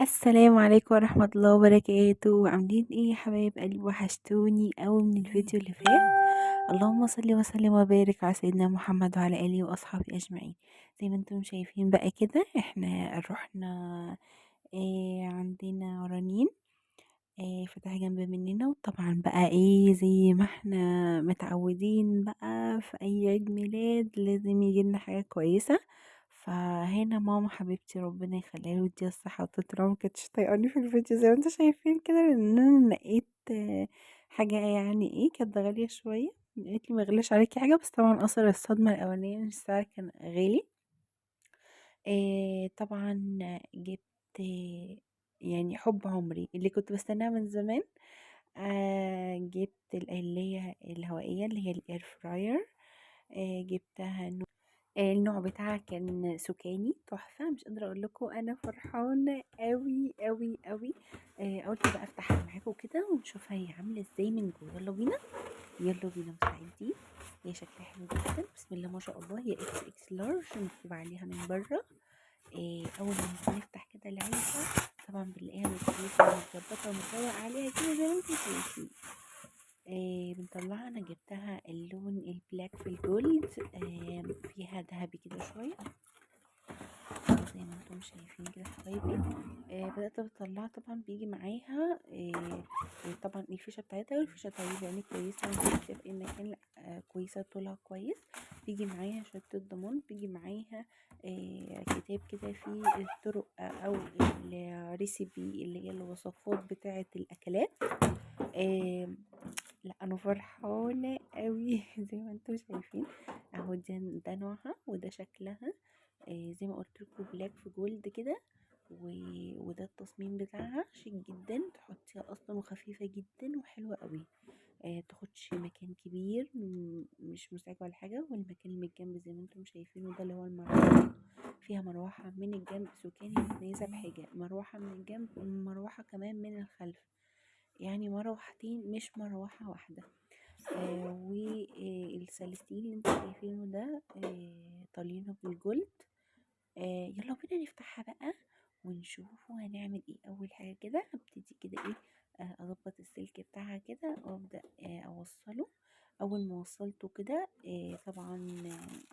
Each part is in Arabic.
السلام عليكم ورحمة الله وبركاته. عاملين ايه يا حبايب قلبي؟ وحشتوني قوي من الفيديو اللي فات. اللهم صل وسلم وبارك على سيدنا محمد وعلى اله واصحابه اجمعين. زي ما انتم شايفين بقى كده احنا رحنا عندنا رنين فتح جنب مننا. وطبعا بقى ايه زي ما احنا متعودين بقى في اي عيد ميلاد لازم يجيلنا حاجة كويسة. فهنا ماما حبيبتي ربنا يخليها له ويديها الصحة والطول مكانتش طايقاني في الفيديو زي ما انتوا شايفين كده، لان انا نقيت حاجة يعني ايه كانت غالية شوية. قالت لي ما يغلاش عليكي حاجة، بس طبعا اثر الصدمة الاولانية إن السعر كان غالي. طبعا جبت يعني حب عمري اللي كنت بستناها من زمان. جبت اللي هي الهوائية اللي هي الاير فراير. جبتها النوع بتاعها كان سكاني تحفة، مش قادرة اقول لكم انا فرحانة قوي قوي قوي. قلت بقى افتحها معاكم كده ونشوفها هي عاملة ازاي من جوه. يلا بينا يلا بينا مستعدين. هي شكلها حلو جدا، بسم الله ما شاء الله. هي اكس اكس لارج مكتوب عليها من بره. اول ما بنفتح كده العلبة طبعا بنلاقيها متكيفة ومتظبطة ومتروق عليها كده زي ما انتم شايفين. بنطلعها. انا جبتها اللون البلاك في الجولد، فيها ذهبي كده شوية زي ما انتم شايفين كده حبايبي. بدأت اطلعها. طبعا بيجي معاها طبعا الفيشة بتاعتها، والفيشة بتاعتها يعني كويسة ومثبتة في المكان. لا كويسة طولها كويس. بيجي معاها شهادة الضمان، بيجي معاها كتاب كده فيه الطرق او الريسيبي اللي هي الوصفات بتاعة الأكلات. آه لا انا فرحانة قوي زي ما انتم شايفين اهو. ده نوعها وده شكلها. زي ما قلت لكم بلاك في جولد كده وده التصميم بتاعها شيك جدا. تحطيها اصلا وخفيفة جدا وحلوة قوي. تاخدش مكان كبير، مش مزعجة ولا حاجة. والمكان اللي من الجنب زي ما انتم شايفينه ده اللي هو المروحة. فيها مروحة من الجنب سكاني متميزة بحاجة، مروحة من الجنب ومروحة كمان من الخلف. يعني مروحتين مش مروحة واحدة. والسلسلين اللي انتوا شايفينه ده طالينه بالجولد. يلا بينا نفتحها بقى ونشوف هنعمل ايه. اول حاجة كده هبتدي كده ايه اضبط السلك بتاعها كده وابدأ اوصله. اول ما وصلته كده طبعا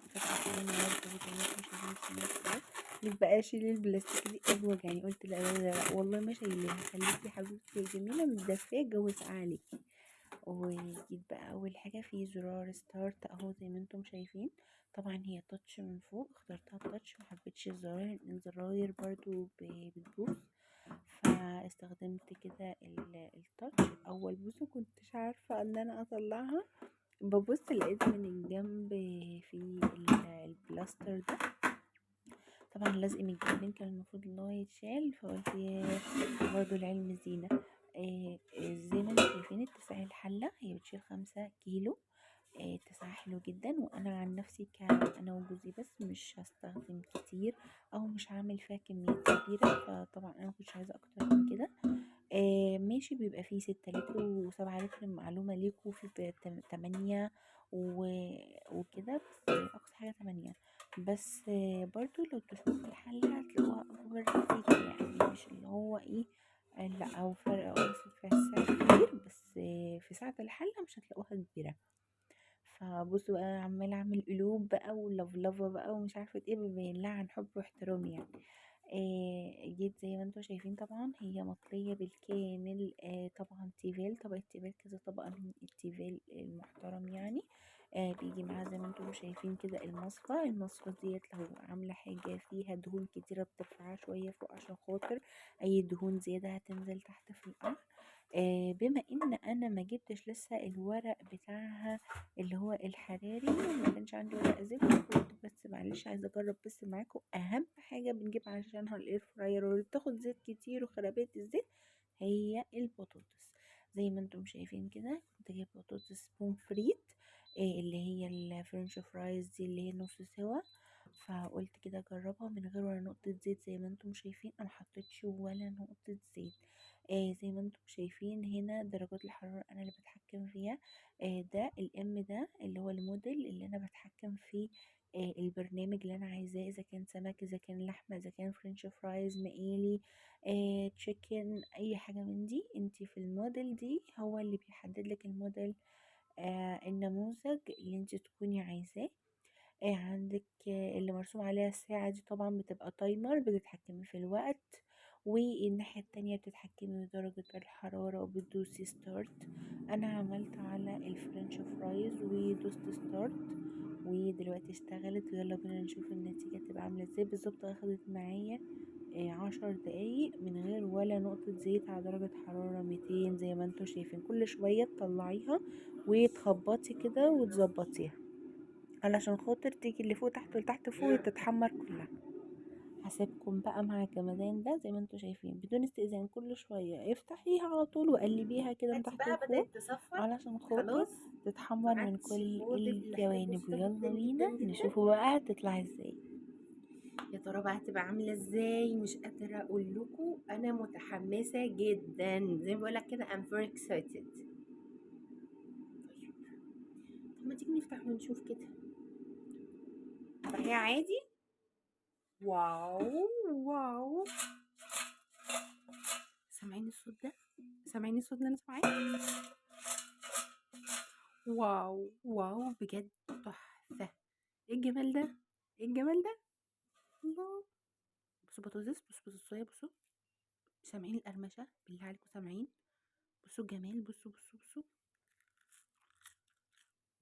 فتحت لنا ورد زي ما انتم شايفين السلك ده. بقى اشيل البلاستيك دي ازوج يعني. قلت لا لا لا لا والله ما شايلها، خليكي حبيبتي الجميلة متدفية الجو ساقع عليكي. وجيت بقى اول حاجه في زرار ستارت اهو زي ما انتم شايفين. طبعا هي تاتش من فوق، اخترتها تاتش محبتش الزراير لان الزراير برضو بتبوظ. فاستخدمت كده التاتش. اول بصوا كنتش عارفه ان انا اطلعها، ببص لقيت من الجنب في البلاستر ده. طبعا لازق من الجنبين كان المفروض ان هو يتشال، فقلت ياه برضه العلم زينة. زي ما انتم شايفين اتساع الحلة هي بتشيل 5 كيلو. اتساعها حلو جدا. وانا عن نفسي انا وجوزي بس مش هستخدم كتير او مش هعمل فيها كميات كبيرة، فطبعا انا مكنتش عايزة اكتر من كده. ماشي بيبقى فيه 6 لتر و7 لتر، معلومة ليكوا في 8 وكده. بس أقصى حاجة 8. بس برضو لو تشوفوا الحلة هتلاقوها أكبر كتير، يعني مش اللي هو ايه لا أو فرق أوسط في السعر كبير، بس في سعة الحلة مش هتلاقوها كبيرة. فبصوا بقى عمالة أعمل قلوب بقى ولفلفة بقى ومش عارفة ايه، ببين لها عن حب واحترام يعني. جيت زي ما انتوا شايفين طبعا هي مطلية بالكامل. طبعا تيفال، طبقة تيفال كذا طبقة من التيفال المحترم يعني. بيجي معاها زي ما انتم شايفين كده المصفى ديت لو عاملة حاجة فيها دهون كتيرة بترفعها شوية فوق عشان خاطر أي دهون زيادة هتنزل تحت في القعر. بما ان انا ما جبتش لسه الورق بتاعها اللي هو الحراري، ما كانش عندي ورق زبده، قلت بس معلش عايزه اجرب بس معاكم. اهم حاجه بنجيب عشانها الاير فراير واللي بتاخد زيت كتير وخرابيط الزيت هي البطاطس. زي ما انتم شايفين كده كنت جايب بطاطس بوم فريت، اللي هي الفرنش فرايز دي اللي هي نص سوا. فقلت كده اجربها من غير ولا نقطة زيت. زي ما انتم شايفين انا محطتش ولا نقطة زيت. زي ما انتم شايفين هنا درجات الحرارة انا اللي بتحكم فيها. ده الام ده اللي هو الموديل اللي انا بتحكم فيه البرنامج اللي انا عايزاه، اذا كان سمك، اذا كان لحمه، اذا كان فرنش فرايز، مقلي، تشيكن، اي حاجه من دي. انتي في الموديل دي هو اللي بيحدد لك الموديل، النموذج اللي انتي تكوني عايزاه. عندك اللي مرسوم عليها الساعة دي طبعا بتبقى تايمر، بتتحكمي في الوقت، والناحية التانية بتتحكمي بدرجة الحرارة وبتدوسي ستارت. أنا عملت على الفرنش فرايز ودوست ستارت، ودلوقتي اشتغلت، ويلا بينا نشوف النتيجة تبقى عاملة ازاي. بالظبط أخدت معايا 10 دقايق من غير ولا نقطة زيت، على درجة حرارة 200 زي ما انتوا شايفين. كل شوية تطلعيها وتخبطي كده وتظبطيها علشان خاطر تيجي اللي فوق تحت والتحت فوق وتتحمر كلها. هسيبكم بقى مع الجمدان ده زي ما انتوا شايفين، بدون استئذان. كل شوية افتحيها على طول وقلبيها كده من تحت لفوق علشان خاطر تتحمر من كل الجوانب. ويلا بينا نشوفوا بقى هتطلع ازاي. يا ترى بقى هتبقى عامله ازاي؟ مش قادره اقول لكم، انا متحمسه جدا زي ما بقول لك كده. I'm very excited. طيب، طب ما تيجي نفتح ونشوف كده. هي عادي. واو واو، سامعين الصوت ده؟ سامعين الصوت اللي انا سامعاه؟ واو واو بجد تحفه. ايه الجمال ده؟ ايه الجمال ده؟ الله. بصوا بطاطس، بصوا بطاطسية، بصوا. سامعين القرمشه؟ بالله عليكم سامعين؟ بصوا الجمال، بصوا بصوا بصوا.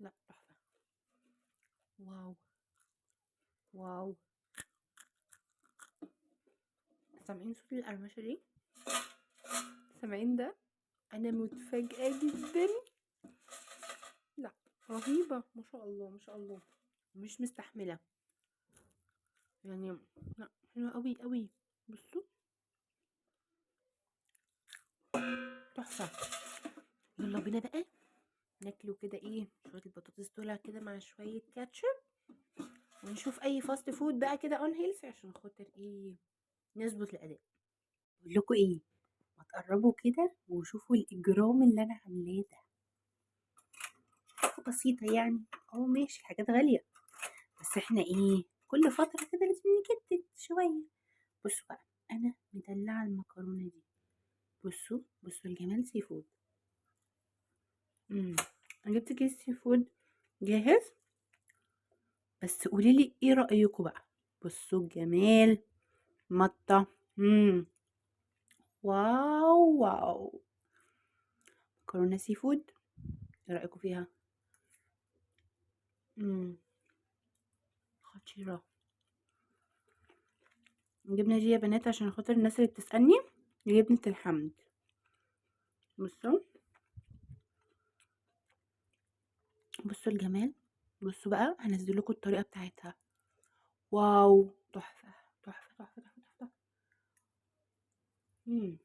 لا تحفه. واو واو. سامعين صوت القرمشة دي؟ سامعين ده؟ أنا متفاجئة جدا. لا، رهيبة، ما شاء الله ما شاء الله. مش مستحملة يعني. لا، حلوة قوي قوي. بصوا تحفة. يلا بينا بقى ناكله كده، ايه، شوية البطاطس دول كده مع شوية كاتشب، ونشوف اي فاست فود بقى كده اون هيلث عشان خاطر ايه، نظبط الأداء. بقول لكم ايه، ما تقربوا كده وشوفوا الإجرام اللي أنا عاملاه ده. حاجة بسيطة يعني، ماشي، حاجات غالية، بس احنا ايه، كل فترة كده لازم نجدد شوية. بصوا بقى، انا مدلعة المكرونة دي. بصوا بصوا الجمال، سي فود. انا جبت كيس سي فود جاهز، بس قوليلي ايه رأيكم بقى. بصوا الجمال، مطة. واو واو. مكرونة سي فود، ايه رأيكم فيها؟ خطيرة. جبنا دي يا بنات عشان خاطر الناس اللي بتسألني، جبنة الحمد. بصوا بصوا الجمال. بصوا بقى هنزل لكم الطريقة بتاعتها. واو تحفة تحفة تحفة تحفة تحفة. مم.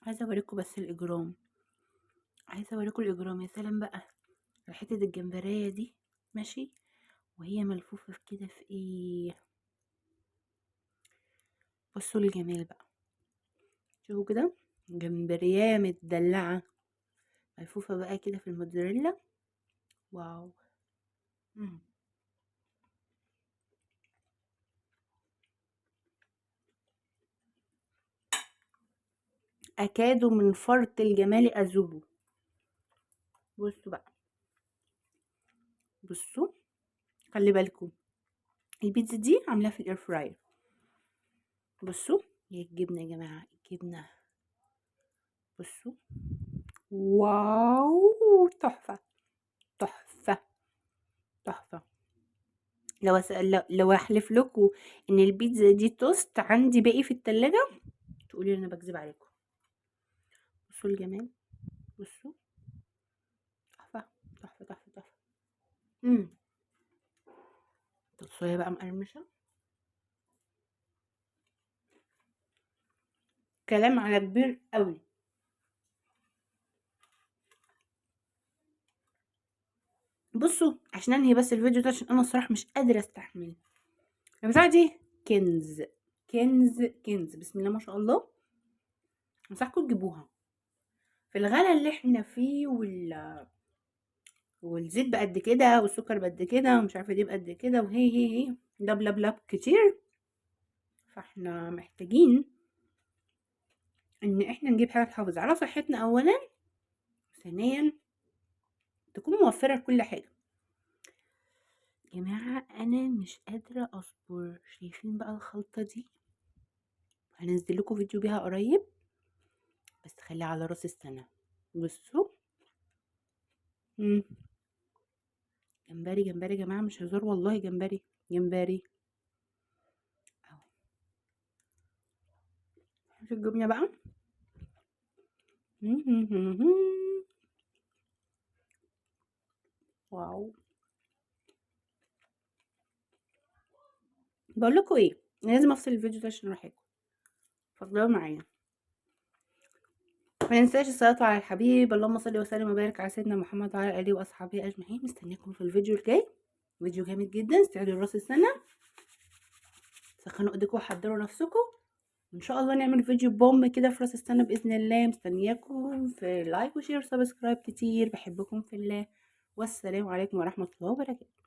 عايزة اوريكم بس الإجرام، عايزة اوريكم الإجرام. يا سلام بقى على حتة الجمبرية دي، ماشي، وهي ملفوفة في كده في ايه. بصوا الجمال بقى، شوفوا كده، جمبرية متدلعة ملفوفة بقى كده في الموتزاريلا. واو. مم. أكاد من فرط الجمال أذوب. بصوا بقى، بصوا، خلي بالكم البيتزا دي عاملاها في الاير فراير. بصوا، هي الجبنة يا جماعة، الجبنة. بصوا، واو تحفة تحفة تحفة. لو احلف لكم ان البيتزا دي توست عندي باقي في التلاجة، تقولي انا بكذب عليكم. بصوا الجمال، بصوا، تحفة تحفة تحفة تحفة. الصويا بقى مقرمشة، كلام على كبير قوي. بصوا عشان انهي بس الفيديو ده، عشان انا الصراحة مش قادرة استحمل. البتاعة دي كنز كنز كنز، بسم الله ما شاء الله. انصحكم تجيبوها في الغلا اللي احنا فيه، والزيت بقد كده والسكر بقد كده ومش عارفه دي بقد كده، وهي لب كتير. فاحنا محتاجين ان احنا نجيب حاجه تحافظ على صحتنا اولا، ثانيا تكون موفره لكل حاجه. يا جماعه انا مش قادره اصبر. شايفين بقى الخلطه دي؟ هنزل لكم فيديو بيها قريب، بس خليها على راس السنه. بصوا جمبري جمبري يا جماعه، مش هزار والله، جمبري جمبري اهو. شوف الجبنه بقى. واو. بقول لكم ايه، أنا لازم افصل الفيديو ده عشان اروح اكل. اتفضلوا معايا. ما ننساش الصلاه على الحبيب، اللهم صل وسلم وبارك على سيدنا محمد وعلى اله واصحابه اجمعين. مستنياكم في الفيديو الجاي، فيديو جامد جدا. استعدوا لراس السنه، سخنوا ايديكم وحضروا نفسكم، وان شاء الله نعمل فيديو بوم كده في راس السنه باذن الله. مستنياكم في لايك وشير وسبسكرايب كتير. بحبكم في الله، والسلام عليكم ورحمه الله وبركاته.